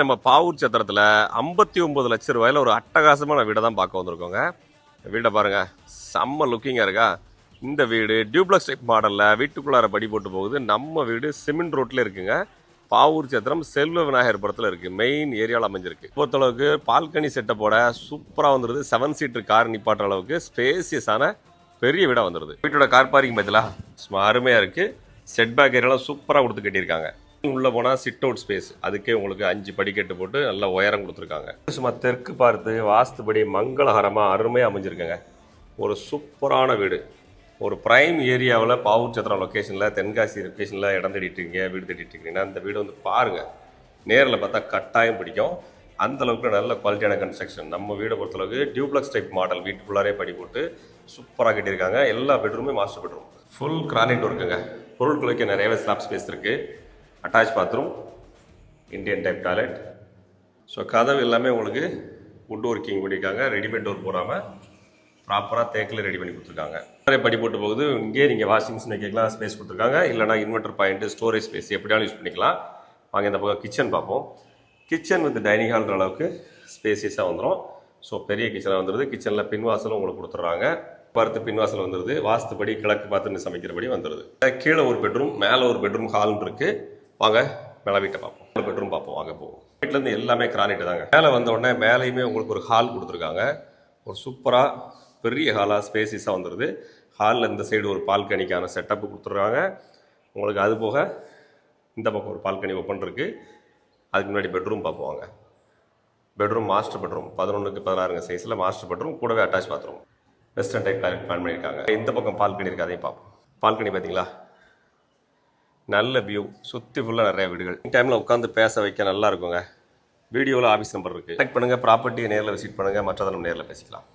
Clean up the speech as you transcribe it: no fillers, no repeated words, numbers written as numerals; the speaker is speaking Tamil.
நம்ம பாவூர் சத்திரத்தில் 59 லட்சம் ரூபாயில் ஒரு அட்டகாசமான வீடை தான் பார்க்க வந்திருக்கோங்க. வீடை பாருங்க, செம்ம லுக்கிங்காக இருக்கா. இந்த வீடு டியூப்ளக்ஸ் டைப் மாடலில் வீட்டுக்குள்ளார படி போட்டு போகுது. நம்ம வீடு சிமெண்ட் ரோட்டில் இருக்குங்க. பாவூர் சத்திரம் செல்வ விநாயகர் புரத்தில் இருக்குது. மெயின் ஏரியாவில் அமைஞ்சிருக்கு. பொறுத்தளவுக்கு பால்கனி செட்டப்போட சூப்பராக வந்துடுது. 7 சீட்டர் கார் நிப்பாட்டுற அளவுக்கு ஸ்பேசியஸான பெரிய வீடாக வந்துடுது. வீட்டோட கார் பார்க்கிங் பார்த்தீங்களா, சும்மா அருமையாக இருக்குது. செட் பேக் ஏரியாலாம் சூப்பராக கொடுத்து கட்டியிருக்காங்க. உள்ளே போனால் சிட் அவுட் ஸ்பேஸ், அதுக்கே உங்களுக்கு 5 படிக்கட்டு போட்டு நல்ல உயரம் கொடுத்துருக்காங்க. சும்மா தெற்கு பார்த்து வாஸ்துபடி மங்களகரமாக அருமையாக அமைஞ்சிருக்குங்க. ஒரு சூப்பரான வீடு. ஒரு ப்ரைம் ஏரியாவில் பாவூர் சத்திரம் லொக்கேஷனில், தென்காசி லொக்கேஷனில் இடம் தேடிட்டுருக்கீங்க, வீடு தேடிட்டுருக்கீங்கன்னா இந்த வீடு வந்து பாருங்கள். நேரில் பார்த்தா கட்டாயம் பிடிக்கும். அந்தளவுக்கு நல்ல குவாலிட்டியான கன்ஸ்ட்ரக்ஷன். நம்ம வீடை பொறுத்தளவுக்கு டியூப்ளக்ஸ் டைப் மாடல், வீட்டுக்குள்ளாரே படி போட்டு சூப்பராக கட்டியிருக்காங்க. எல்லா பெட்ரூமே மாஸ்டர் பெட்ரூம், ஃபுல் கிரானைட் ஒர்க்குங்க. பொருட்கள் வைக்க நிறையவே ஸ்லாப் ஸ்பேஸ் இருக்குது. Attach bathroom, Indian type toilet. So கதவு எல்லாமே உங்களுக்கு வுட் ஒர்க்கிங் பண்ணியிருக்காங்க. ரெடிமேட் டோர் போடாமல் ப்ராப்பராக தேக்கில் ரெடி பண்ணி கொடுத்துருக்காங்க. நிறைய படி போட்டு போகுது. இங்கே நீங்கள் வாஷிங் மிஷின் வைக்கலாம் ஸ்பேஸ் கொடுத்துருக்காங்க. இல்லைனா இன்வெர்டர் பாயிண்ட்டு, ஸ்டோரேஜ் ஸ்பேஸ் எப்படியாலும் யூஸ் பண்ணிக்கலாம். வாங்க இந்த பக்கம் கிச்சன் பார்ப்போம். கிச்சன் வித் டைனிங் ஹால்ன்ற அளவுக்கு ஸ்பேசியஸாக வந்துடும். ஸோ பெரிய கிச்சனாக வந்துடுது. கிச்சனில் பின்வாசலும் உங்களுக்கு கொடுத்துட்றாங்க. பார்த்து பின்வாசல் வந்துடுது. வாஸ்துபடி கிழக்கு பார்த்து சமைக்கிறபடி வந்துடுது. கீழே ஒரு பெட்ரூம், மேலே ஒரு பெட்ரூம் ஹால்னு இருக்குது. வாங்க மேலே வீட்டை பார்ப்போம். ஒரு பெட்ரூம் பார்ப்போம். வாங்க போவோம். வீட்டிலேருந்து எல்லாமே கிரானைட்டு தாங்க. மேலே வந்த உடனே மேலேயுமே உங்களுக்கு ஒரு ஹால் கொடுத்துருக்காங்க. ஒரு சூப்பராக பெரிய ஹாலாக ஸ்பேசிஸாக வந்துடுது. ஹாலில் இந்த சைடு ஒரு பால்கனிக்கான செட்டப்பு கொடுத்துட்றாங்க உங்களுக்கு. அது போக இந்த பக்கம் ஒரு பால்கனி ஓப்பன் இருக்குது. அதுக்கு முன்னாடி பெட்ரூம் பார்ப்போம். வாங்க. பெட்ரூம் மாஸ்டர் பெட்ரூம் 11க்கு 16 சைஸில் மாஸ்டர் பெட்ரூம், கூடவே attach bathroom. Western type toilet plan பண்ணியிருக்காங்க. இந்த பக்கம் பால்கனி இருக்குது, அதையும் பார்ப்போம். பால்கனி பார்த்தீங்களா, நல்ல வியூ. சுற்றி ஃபுல்லாக நிறைய வீடுகள். டைமில் உட்காந்து பேச வைக்க நல்லா இருக்குங்க. வீடியோவில் ஆஃபீஸ் நம்பர் இருக்குது. கனெக்ட் பண்ணுங்கள். ப்ராப்பர்ட்டியை நேரில் விசிட் பண்ணுங்கள். மற்றதை நம்ம நேரில் பேசிக்கலாம்.